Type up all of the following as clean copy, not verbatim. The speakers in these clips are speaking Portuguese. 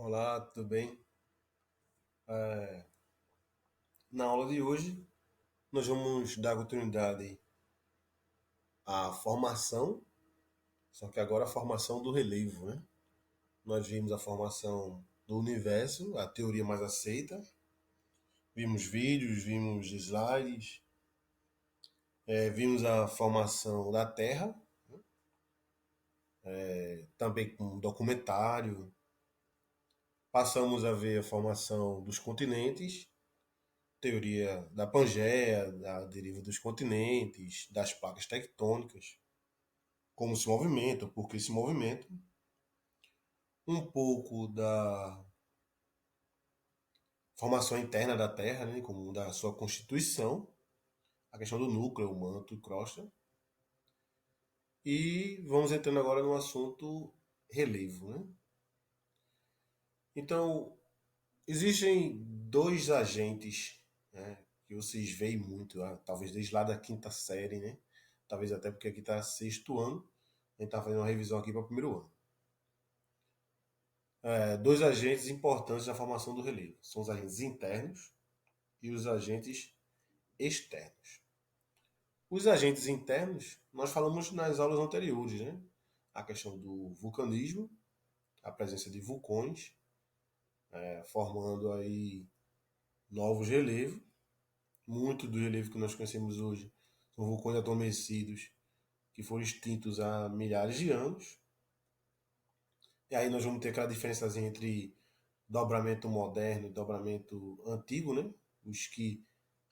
Olá, tudo bem? Na aula de hoje, nós vamos dar continuidade à formação, só que agora a formação do relevo, né? Nós vimos a formação do universo, a teoria mais aceita, vimos vídeos, vimos slides, vimos a formação da Terra, também com documentário, passamos a ver a formação dos continentes, teoria da Pangeia, da deriva dos continentes, das placas tectônicas, como se movimenta, por que se movimenta, um pouco da formação interna da Terra, né, como da sua constituição, a questão do núcleo, manto e crosta, e vamos entrando agora no assunto relevo. Né? Então, existem dois agentes, né, que vocês veem muito, talvez desde lá da quinta série, né? Talvez até porque aqui está sexto ano, a gente está fazendo uma revisão aqui para o primeiro ano. Dois agentes importantes na formação do relevo. São os agentes internos e os agentes externos. Os agentes internos, nós falamos nas aulas anteriores, né? A questão do vulcanismo, a presença de vulcões, formando aí novos relevos. Muito do relevo que nós conhecemos hoje são vulcões adormecidos que foram extintos há milhares de anos. E aí nós vamos ter aquela diferença entre dobramento moderno e dobramento antigo, né? Os que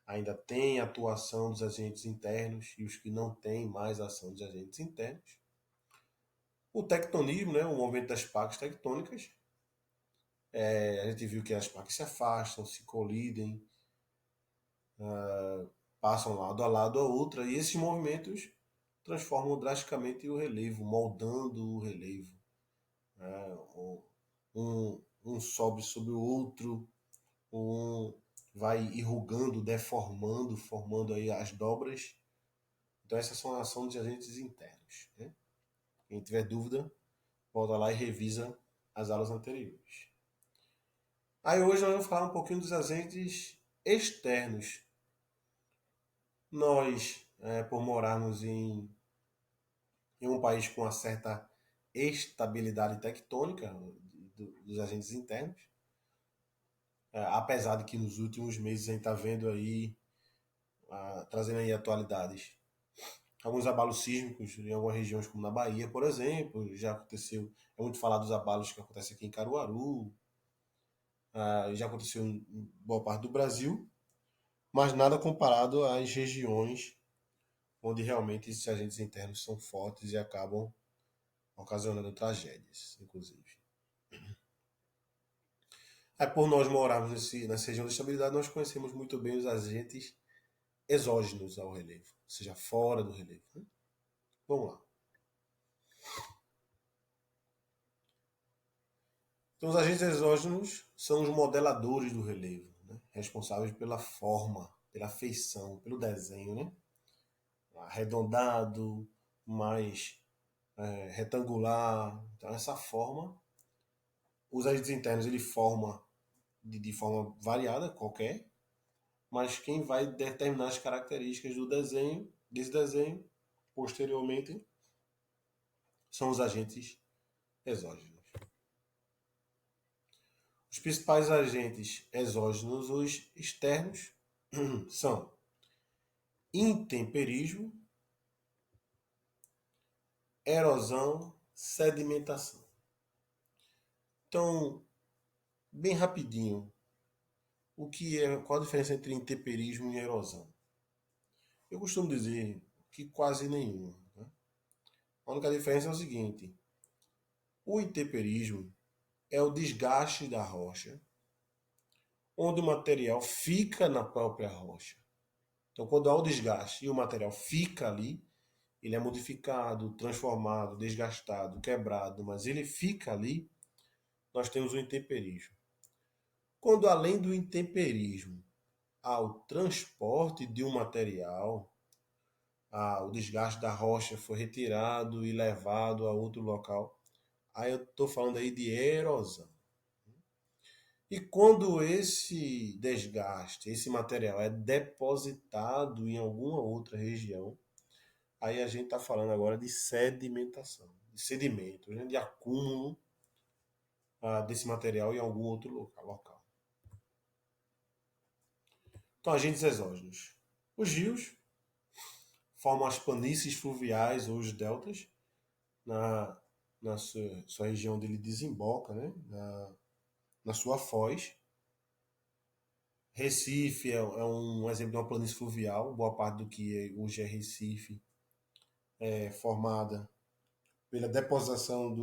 ainda têm atuação dos agentes internos e os que não têm mais ação dos agentes internos. O tectonismo, né, o movimento das placas tectônicas, a gente viu que as placas se afastam, se colidem, passam lado a lado a outra, e esses movimentos transformam drasticamente o relevo, moldando o relevo. Né? Um sobe sobre o outro, um vai enrugando, deformando, formando aí as dobras. Então essas são a ação dos agentes internos. Né? Quem tiver dúvida, volta lá e revisa as aulas anteriores. Aí hoje nós vamos falar um pouquinho dos agentes externos. Nós, por morarmos em um país com uma certa estabilidade tectônica dos agentes internos, apesar de que nos últimos meses a gente está vendo aí, trazendo aí atualidades, alguns abalos sísmicos em algumas regiões, como na Bahia, por exemplo, já aconteceu, é muito falado dos abalos que acontecem aqui em Caruaru, já aconteceu em boa parte do Brasil, mas nada comparado às regiões onde realmente esses agentes internos são fortes e acabam ocasionando tragédias, inclusive. Por nós morarmos nessa região de estabilidade, nós conhecemos muito bem os agentes exógenos ao relevo, ou seja, fora do relevo. Né? Vamos lá. Então, os agentes exógenos são os modeladores do relevo, né? Responsáveis pela forma, pela feição, pelo desenho, né? Arredondado, mais retangular. Então, essa forma, os agentes internos ele forma de forma variada, qualquer, mas quem vai determinar as características do desenho, desse desenho, posteriormente, são os agentes exógenos. Os principais agentes exógenos, os externos, são intemperismo, erosão, sedimentação. Então, bem rapidinho, qual a diferença entre intemperismo e erosão? Eu costumo dizer que quase nenhuma. Né? A única diferença é o seguinte: o intemperismo é o desgaste da rocha, onde o material fica na própria rocha. Então, quando há o desgaste e o material fica ali, ele é modificado, transformado, desgastado, quebrado, mas ele fica ali, nós temos o intemperismo. Quando além do intemperismo há o transporte de um material, o desgaste da rocha foi retirado e levado a outro local, aí eu estou falando aí de erosão. E quando esse desgaste, esse material é depositado em alguma outra região, aí a gente está falando agora de sedimentação, de sedimentos, né? De acúmulo desse material em algum outro local. Então, agentes exógenos. Os rios formam as planícies fluviais ou os deltas na, na sua região onde ele desemboca, né? Na sua foz. Recife é um exemplo de uma planície fluvial. Boa parte do que hoje é Recife é formada pela deposição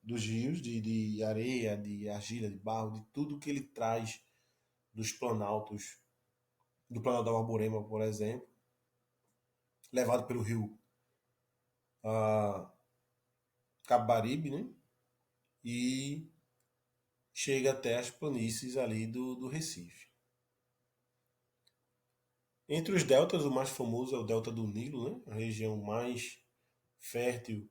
dos rios, de areia, de argila, de barro, de tudo que ele traz dos planaltos, do Planalto da Borborema, por exemplo, levado pelo rio Cabaribe, né? E chega até as planícies ali do Recife. Entre os deltas, o mais famoso é o delta do Nilo, né? A região mais fértil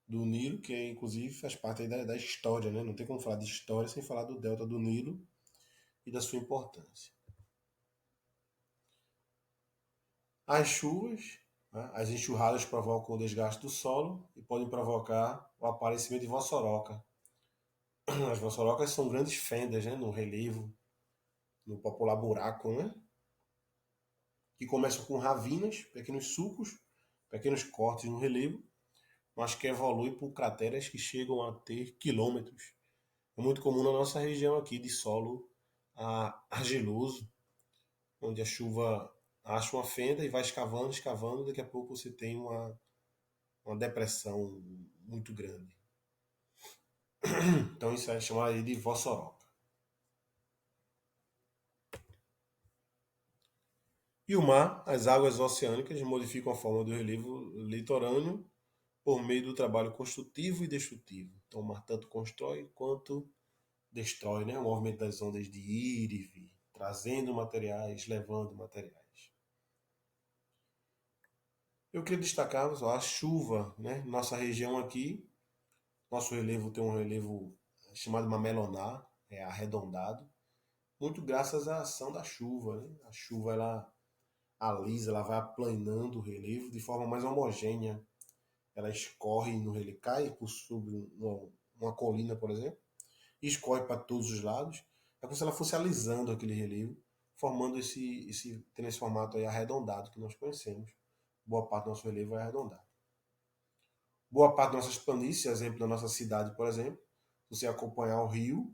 do Nilo, que inclusive faz parte aí da história, né? Não tem como falar de história sem falar do delta do Nilo e da sua importância. As chuvas, né? As enxurradas provocam o desgaste do solo e podem provocar o aparecimento de vossoroca. As vossorocas são grandes fendas, né? No relevo, no popular buraco, né? Que começam com ravinas, pequenos sulcos, pequenos cortes no relevo, mas que evoluem por crateras que chegam a ter quilômetros. É muito comum na nossa região aqui de solo argiloso, onde a chuva acha uma fenda e vai escavando, escavando, daqui a pouco você tem uma depressão muito grande. Então isso é chamado de vossoroca. E o mar, as águas oceânicas modificam a forma do relevo litorâneo por meio do trabalho construtivo e destrutivo. Então o mar tanto constrói quanto destrói, né? O movimento das ondas de ir e vir, trazendo materiais, levando materiais. Eu queria destacar a chuva, né? Nossa região aqui, nosso relevo tem um relevo chamado mamelonar, é arredondado, muito graças à ação da chuva, né? A chuva ela alisa, ela vai aplanando o relevo de forma mais homogênea. Ela escorre no relevo, cai por sobre uma colina, por exemplo, e escorre para todos os lados. É como se ela fosse alisando aquele relevo, formando tendo esse formato aí arredondado que nós conhecemos. Boa parte do nosso relevo é arredondado. Boa parte das nossas planícies, exemplo da nossa cidade, por exemplo, se você acompanhar o rio,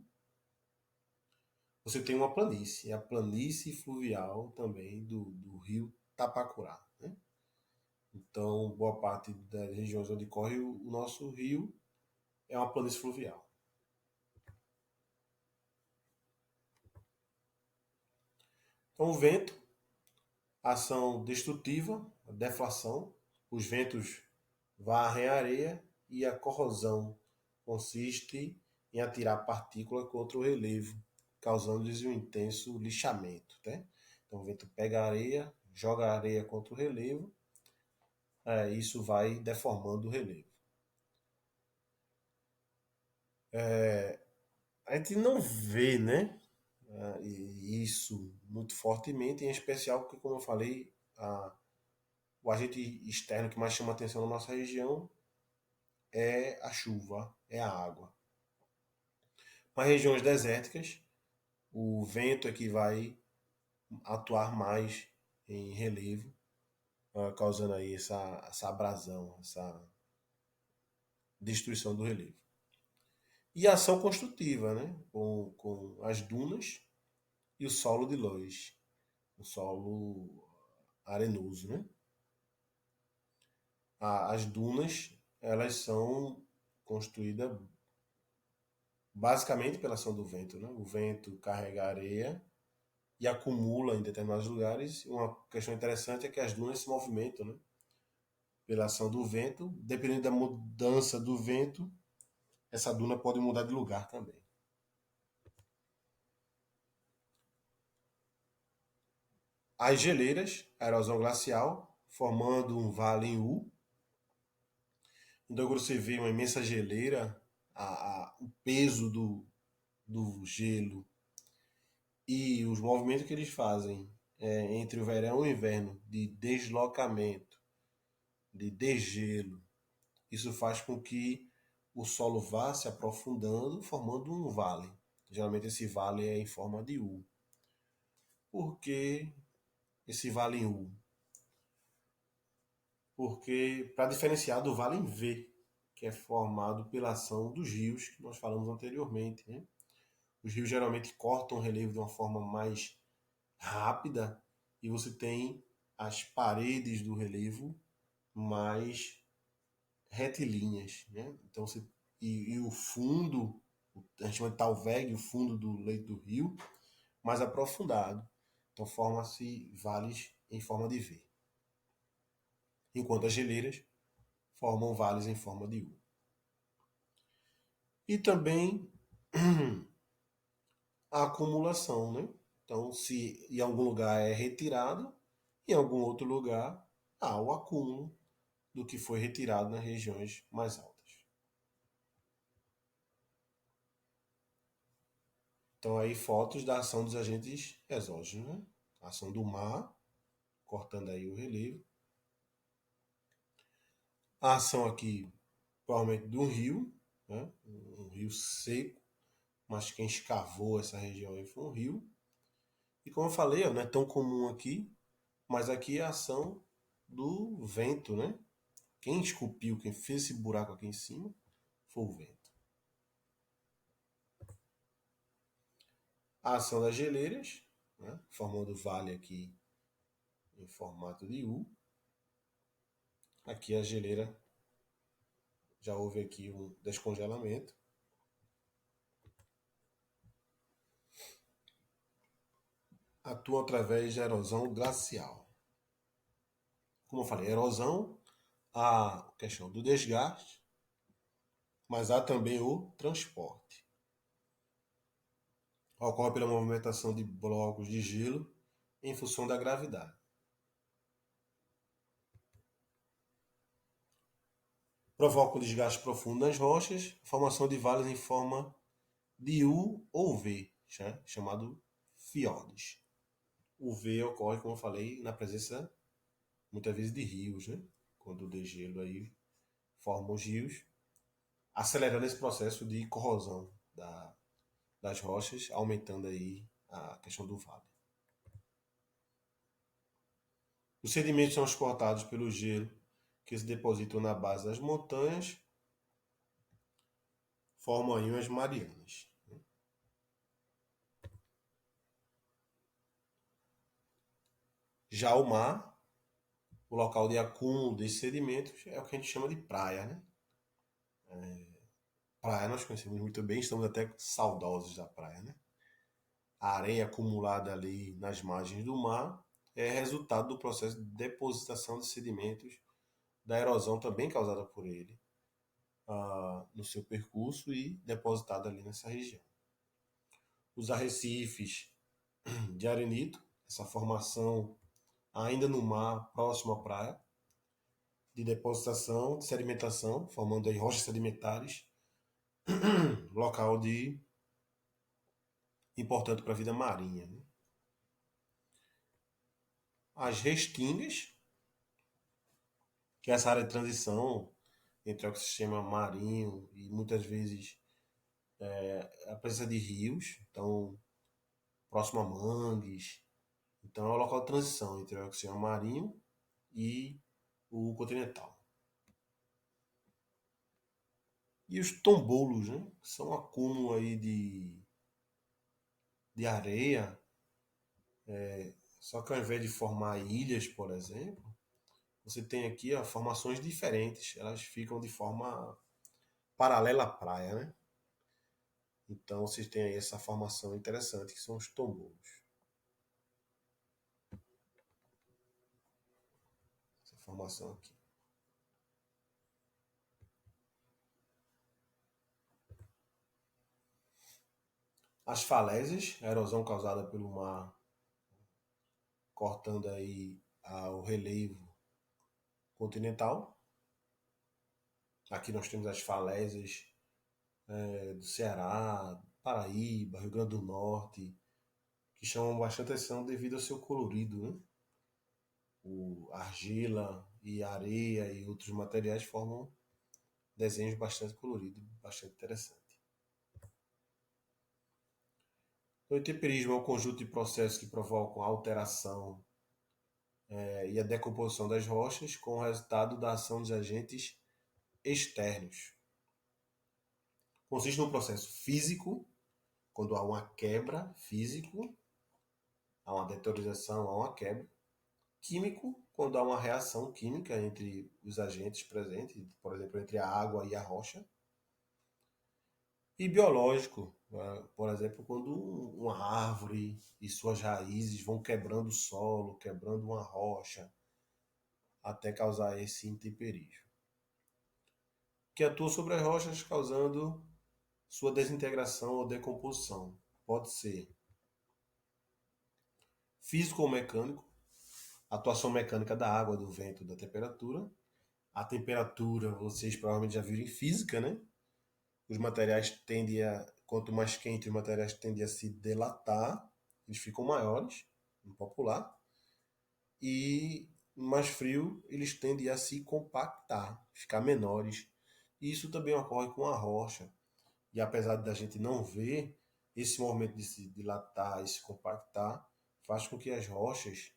você tem uma planície, é a planície fluvial também do rio Tapacurá. Né? Então, boa parte das regiões onde corre o nosso rio é uma planície fluvial. Então, o vento, ação destrutiva, a deflação, os ventos varrem a areia e a corrosão consiste em atirar partículas contra o relevo, causando-lhes um intenso lixamento. Né? Então o vento pega a areia, joga a areia contra o relevo, isso vai deformando o relevo. A gente não vê, né, isso muito fortemente, em especial porque, como eu falei, o agente externo que mais chama atenção na nossa região é a chuva, é a água. Mas regiões desérticas, o vento é que vai atuar mais em relevo, causando aí essa abrasão, essa destruição do relevo. E a ação construtiva, né? Com as dunas e o solo de loess, o solo arenoso, né? As dunas, elas são construídas basicamente pela ação do vento, né? O vento carrega a areia e acumula em determinados lugares. Uma questão interessante é que as dunas se movimentam, né? Pela ação do vento. Dependendo da mudança do vento, essa duna pode mudar de lugar também. As geleiras, a erosão glacial, formando um vale em U. Então, quando você vê uma imensa geleira, o peso do gelo e os movimentos que eles fazem entre o verão e o inverno de deslocamento, de degelo, isso faz com que o solo vá se aprofundando, formando um vale. Geralmente esse vale é em forma de U. Por que esse vale em U? Porque para diferenciar do vale em V, que é formado pela ação dos rios que nós falamos anteriormente, né? Os rios geralmente cortam o relevo de uma forma mais rápida e você tem as paredes do relevo mais retilíneas, né? Então e o fundo, a gente chama de talveg, o fundo do leito do rio, mais aprofundado. Então forma-se vales em forma de V. Enquanto as geleiras formam vales em forma de U. E também a acumulação, né? Então, se em algum lugar é retirado, em algum outro lugar há o acúmulo do que foi retirado nas regiões mais altas. Então, aí fotos da ação dos agentes exógenos, né? A ação do mar, cortando aí o relevo. A ação aqui, provavelmente, de um rio, né? Um rio seco, mas quem escavou essa região aí foi um rio. E como eu falei, ó, não é tão comum aqui, mas aqui é a ação do vento, né? Quem esculpiu, quem fez esse buraco aqui em cima, foi o vento. A ação das geleiras, né? Formando vale aqui em formato de U. Aqui a geleira, já houve aqui um descongelamento. Atua através de erosão glacial. Como eu falei, erosão, a questão do desgaste, mas há também o transporte. Ocorre pela movimentação de blocos de gelo em função da gravidade. Provoca um desgaste profundo nas rochas, formação de vales em forma de U ou V, chamado fiordes. O V ocorre, como eu falei, na presença, muitas vezes, de rios, né? Quando o degelo aí forma os rios, acelerando esse processo de corrosão das rochas, aumentando aí a questão do vale. Os sedimentos são transportados pelo gelo que se depositam na base das montanhas, formam aí as Marianas. Já o mar, o local de acúmulo desses sedimentos, é o que a gente chama de praia, né? Praia nós conhecemos muito bem, estamos até saudosos da praia, né? A areia acumulada ali nas margens do mar é resultado do processo de depositação de sedimentos, da erosão também causada por ele no seu percurso e depositada ali nessa região. Os arrecifes de arenito, essa formação ainda no mar, próximo à praia, de depositação, de sedimentação, formando aí rochas sedimentares, local de importante para a vida marinha. Né? As restingas, que é essa área de transição entre o ecossistema marinho e muitas vezes a presença de rios, então próximo a mangues. Então é o local de transição entre o ecossistema marinho e o continental. E os tombolos, né? São um acúmulo aí de areia, só que ao invés de formar ilhas, por exemplo, você tem aqui formações diferentes, elas ficam de forma paralela à praia, né? Então vocês têm aí essa formação interessante que são os tombolos. Essa formação aqui. As falésias, a erosão causada pelo mar cortando aí o relevo continental. Aqui nós temos as falésias do Ceará, Paraíba, Rio Grande do Norte, que chamam bastante atenção devido ao seu colorido, né? O argila e areia e outros materiais formam desenhos bastante coloridos, bastante interessantes. O intemperismo é um conjunto de processos que provocam a alteração e a decomposição das rochas com o resultado da ação dos agentes externos. Consiste num processo físico, quando há uma quebra físico, há uma deteriorização, há uma quebra. Químico, quando há uma reação química entre os agentes presentes, por exemplo, entre a água e a rocha. E biológico, por exemplo, quando uma árvore e suas raízes vão quebrando o solo, quebrando uma rocha, até causar esse intemperismo, que atua sobre as rochas causando sua desintegração ou decomposição. Pode ser físico ou mecânico, atuação mecânica da água, do vento, da temperatura. A temperatura, vocês provavelmente já viram em física, né? Os materiais tendem a, quanto mais quente os materiais tendem a se dilatar, eles ficam maiores, no popular, e mais frio eles tendem a se compactar, ficar menores. E isso também ocorre com a rocha. E apesar da gente não ver, esse movimento de se dilatar e se compactar faz com que as rochas,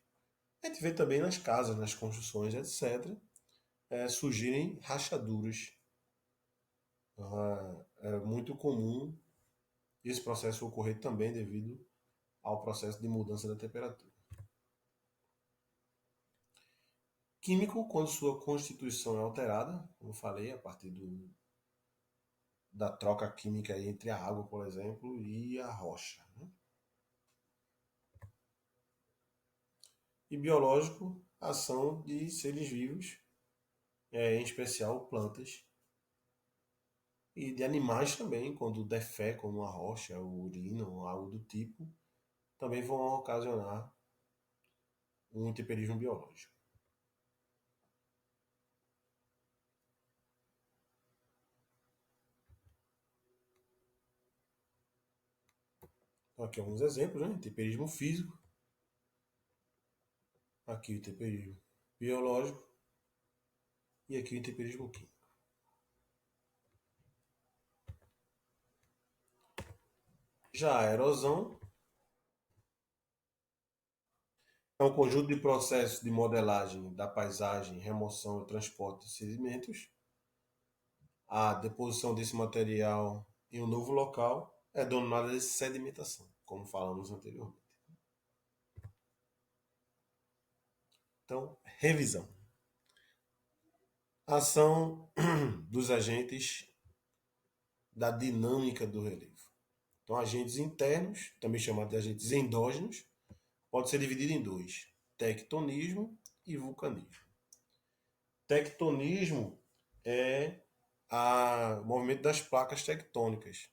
a gente vê também nas casas, nas construções, etc., surgirem rachaduras. É muito comum esse processo ocorrer também devido ao processo de mudança da temperatura. Químico, quando sua constituição é alterada, como eu falei, a partir da troca química entre a água, por exemplo, e a rocha. Né? E biológico, ação de seres vivos, em especial plantas, e de animais também, quando defecam numa rocha, ou urinam, ou algo do tipo, também vão ocasionar um intemperismo biológico. Então, aqui alguns exemplos, né? Intemperismo físico, aqui o intemperismo biológico e aqui o intemperismo químico. Já a erosão é um conjunto de processos de modelagem da paisagem, remoção e transporte de sedimentos. A deposição desse material em um novo local é denominada de sedimentação, como falamos anteriormente. Então, revisão. Ação dos agentes da dinâmica do relevo. Então, agentes internos, também chamados de agentes endógenos, pode ser dividido em dois: tectonismo e vulcanismo. Tectonismo é o movimento das placas tectônicas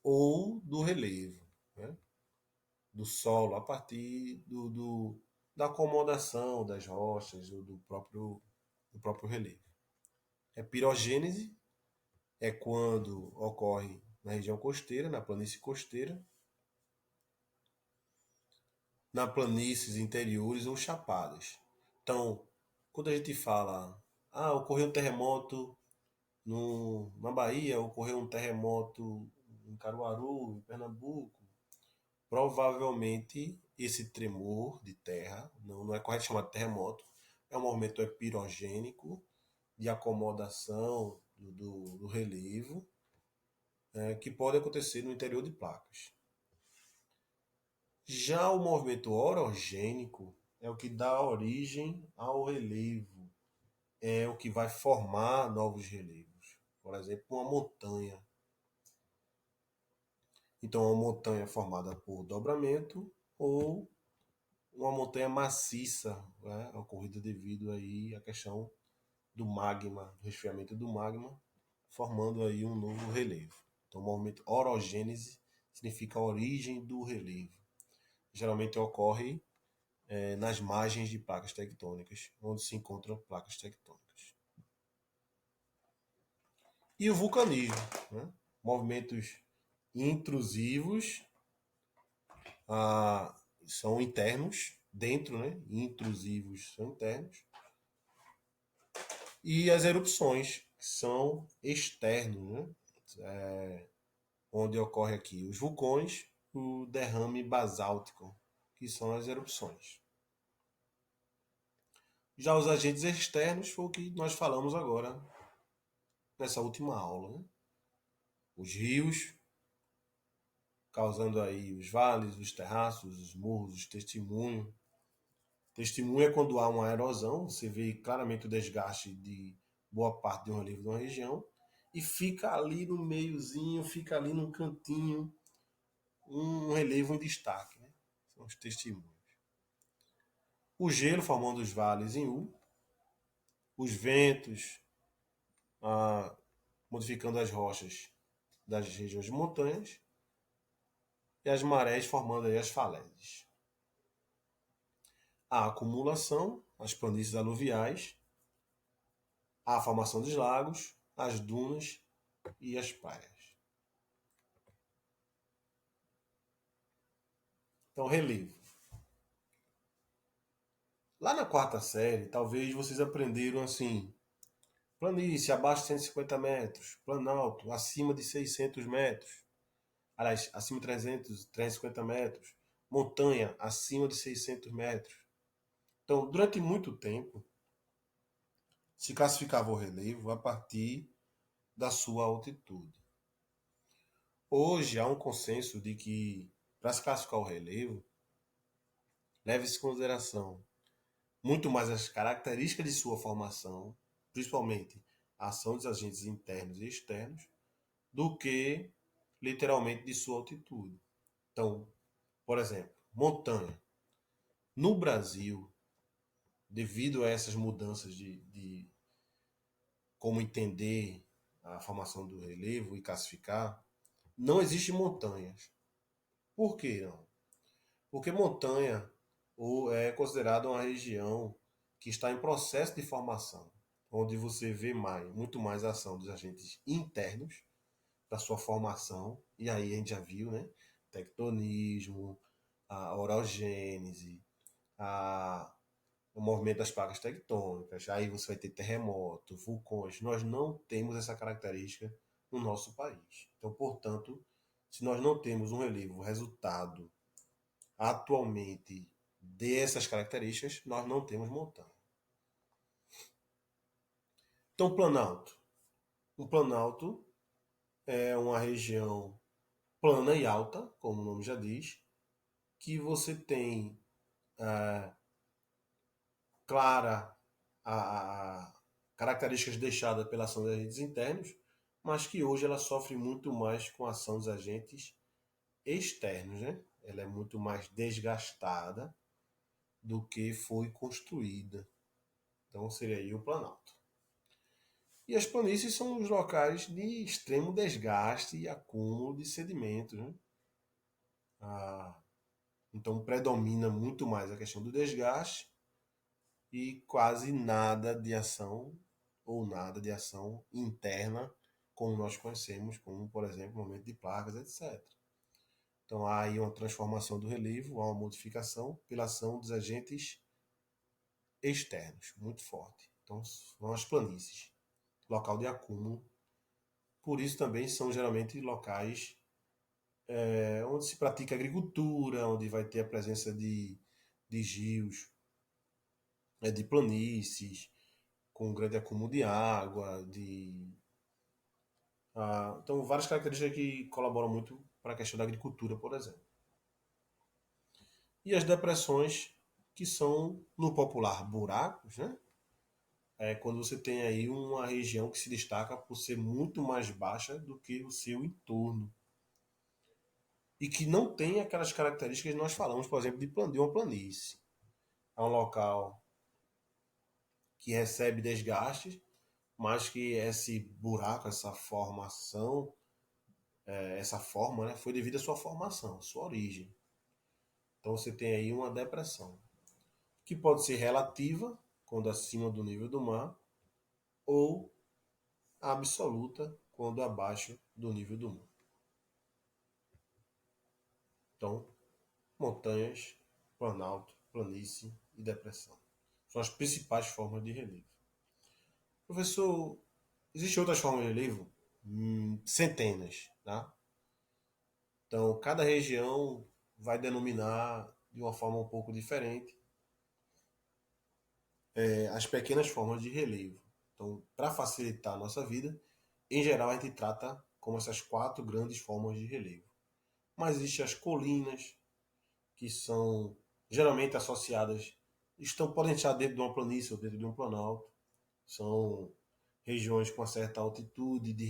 ou do relevo, né? Do solo, a partir da acomodação das rochas ou do próprio relevo. É pirogênese, é quando ocorre na região costeira, na planície costeira, na planícies interiores ou chapadas. Então, quando a gente fala, ocorreu um terremoto na Bahia, ocorreu um terremoto em Caruaru, em Pernambuco, provavelmente esse tremor de terra, não é correto chamar de terremoto, é um movimento epirogênico de acomodação do relevo, que pode acontecer no interior de placas. Já o movimento orogênico é o que dá origem ao relevo, é o que vai formar novos relevos. Por exemplo, uma montanha. Então, uma montanha formada por dobramento ou uma montanha maciça, né, ocorrida devido aí à questão do magma, do resfriamento do magma, formando aí um novo relevo. Então, o movimento orogênese significa a origem do relevo. Geralmente ocorre nas margens de placas tectônicas, onde se encontram placas tectônicas. E o vulcanismo, né? Movimentos intrusivos são internos, dentro, né? Intrusivos são internos. E as erupções, que são externos, né? Onde ocorre aqui os vulcões, o derrame basáltico, que são as erupções. Já os agentes externos foi o que nós falamos agora, nessa última aula. Né? Os rios, causando aí os vales, os terraços, os morros, os testemunhos. Testemunho é quando há uma erosão, você vê claramente o desgaste de boa parte de um relevo de uma região, e fica ali no meiozinho, fica ali num cantinho, um relevo em destaque. Né? São os testemunhos. O gelo formando os vales em U, os ventos modificando as rochas das regiões de montanhas e as marés formando aí as falésias. A acumulação, as planícies aluviais, a formação dos lagos, as dunas e as praias. Então, relevo. Lá na quarta série, talvez vocês aprenderam assim: planície abaixo de 150 metros, planalto acima de 600 metros, aliás, acima de 350 metros, montanha acima de 600 metros. Então, durante muito tempo, se classificava o relevo a partir da sua altitude. Hoje há um consenso de que, para se classificar o relevo, leve-se em consideração muito mais as características de sua formação, principalmente a ação dos agentes internos e externos, do que literalmente de sua altitude. Então, por exemplo, montanha. No Brasil, devido a essas mudanças de como entender a formação do relevo e classificar, não existem montanhas. Por que não? Porque montanha é considerada uma região que está em processo de formação, onde você vê muito mais a ação dos agentes internos da sua formação, e aí a gente já viu, né? Tectonismo, a orogênese, a, o movimento das placas tectônicas, aí você vai ter terremoto, vulcões. Nós não temos essa característica no nosso país. Então, portanto, se nós não temos um relevo resultado atualmente dessas características, nós não temos montanha. Então, Planalto. O Planalto é uma região plana e alta, como o nome já diz, que você tem clara a características deixadas pela ação dos agentes internos, mas que hoje ela sofre muito mais com a ação dos agentes externos, né? Ela é muito mais desgastada do que foi construída. Então seria aí o Planalto. E as planícies são os locais de extremo desgaste e acúmulo de sedimentos. Né? Então predomina muito mais a questão do desgaste e quase nada de ação ou nada de ação interna, como nós conhecemos, como por exemplo o movimento de placas, etc. Então há aí uma transformação do relevo, há uma modificação pela ação dos agentes externos, muito forte. Então são as planícies, local de acúmulo. Por isso também são geralmente locais onde se pratica agricultura, onde vai ter a presença de rios, de planícies, com grande acúmulo de água, então várias características que colaboram muito para a questão da agricultura, por exemplo. E as depressões, que são, no popular, buracos, né? É quando você tem aí uma região que se destaca por ser muito mais baixa do que o seu entorno. E que não tem aquelas características que nós falamos, por exemplo, de uma planície. É um local que recebe desgastes, mas que esse buraco, essa formação, essa forma, né, foi devido à sua formação, à sua origem. Então você tem aí uma depressão, que pode ser relativa, quando acima do nível do mar, ou absoluta, quando abaixo do nível do mar. Então, montanhas, planalto, planície e depressão. São as principais formas de relevo. Professor, existem outras formas de relevo? Centenas, tá? Então, cada região vai denominar de uma forma um pouco diferente as pequenas formas de relevo. Então, para facilitar a nossa vida, em geral a gente trata como essas quatro grandes formas de relevo. Mas existem as colinas, que são geralmente associadas, podem estar dentro de uma planície ou dentro de um planalto. São regiões com uma certa altitude, de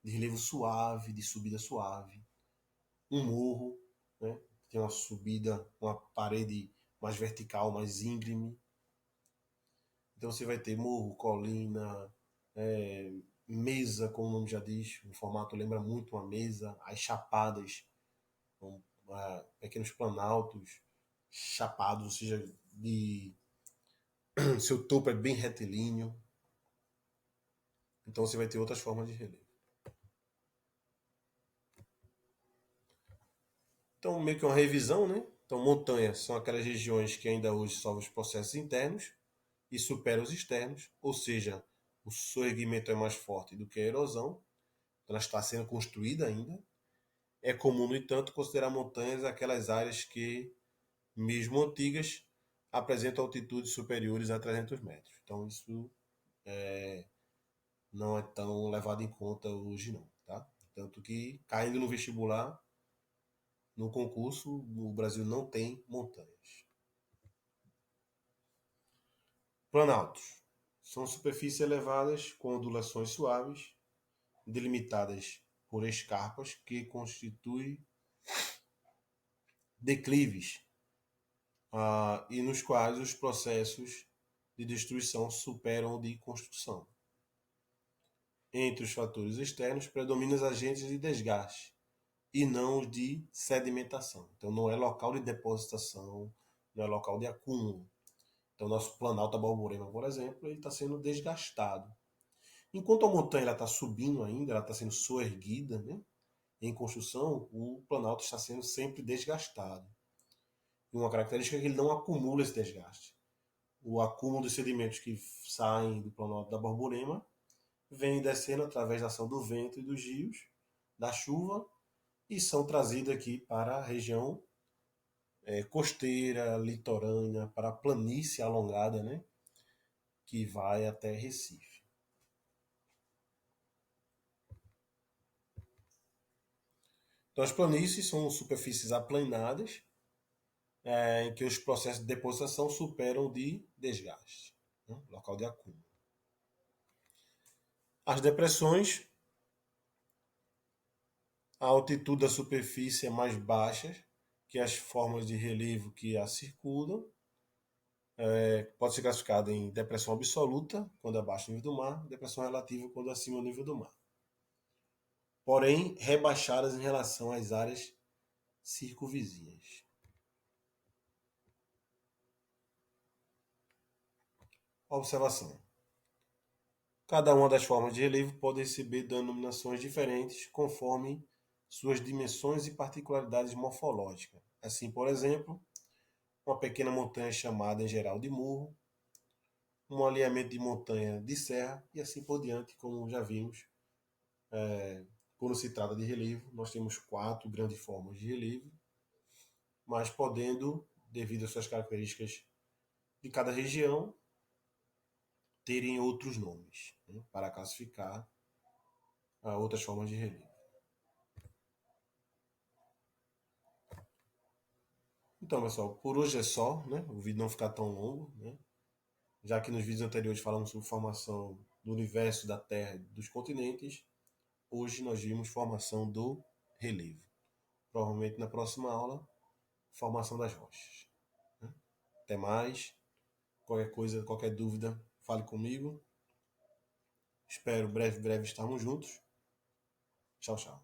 relevo suave, de subida suave. Um morro, né? Tem uma subida, uma parede mais vertical, mais íngreme. Então você vai ter morro, colina, mesa, como o nome já diz, o formato lembra muito uma mesa, as chapadas, um, pequenos planaltos, chapados, ou seja, seu topo é bem retilíneo. Então você vai ter outras formas de relevo. Então, meio que uma revisão, né? Então, montanhas são aquelas regiões que ainda hoje sofrem os processos internos e superam os externos, ou seja, o soerguimento é mais forte do que a erosão, ela está sendo construída ainda. É comum, no entanto, considerar montanhas aquelas áreas que, mesmo antigas, apresentam altitudes superiores a 300 metros. Então, isso não é tão levado em conta hoje, não. Tá? Tanto que, caindo no vestibular, no concurso, o Brasil não tem montanhas. Planaltos são superfícies elevadas com ondulações suaves, delimitadas por escarpas que constituem declives, e nos quais os processos de destruição superam o de construção. Entre os fatores externos, predominam os agentes de desgaste e não os de sedimentação. Então, não é local de depositação, não é local de acúmulo. Então, nosso Planalto da Borborema, por exemplo, ele está sendo desgastado. Enquanto a montanha está subindo ainda, ela está sendo soerguida, né? Em construção, o Planalto está sendo sempre desgastado. E uma característica é que ele não acumula esse desgaste. O acúmulo de sedimentos que saem do Planalto da Borborema vem descendo através da ação do vento e dos rios, da chuva, e são trazidos aqui para a região costeira, litorânea, para a planície alongada, né? Que vai até Recife. Então, as planícies são superfícies aplanadas, em que os processos de deposição superam de desgaste, né? Local de acúmulo. As depressões, a altitude da superfície é mais baixa que as formas de relevo que a circundam. Pode ser classificada em depressão absoluta, quando abaixo do nível do mar, depressão relativa, quando acima do nível do mar. Porém, rebaixadas em relação às áreas circunvizinhas. Observação. Cada uma das formas de relevo pode receber denominações diferentes conforme suas dimensões e particularidades morfológicas. Assim, por exemplo, uma pequena montanha chamada em geral de morro, um alinhamento de montanha de serra e assim por diante, como já vimos. Quando se trata de relevo, nós temos quatro grandes formas de relevo, mas podendo, devido às suas características de cada região, terem outros nomes, né, para classificar outras formas de relevo. Então, pessoal, por hoje é só, né? O vídeo não ficar tão longo, né? Já que nos vídeos anteriores falamos sobre formação do universo, da Terra e dos continentes, hoje nós vimos formação do relevo. Provavelmente na próxima aula, formação das rochas. Né? Até mais. Qualquer coisa, qualquer dúvida, fale comigo. Espero breve estarmos juntos. Tchau, tchau.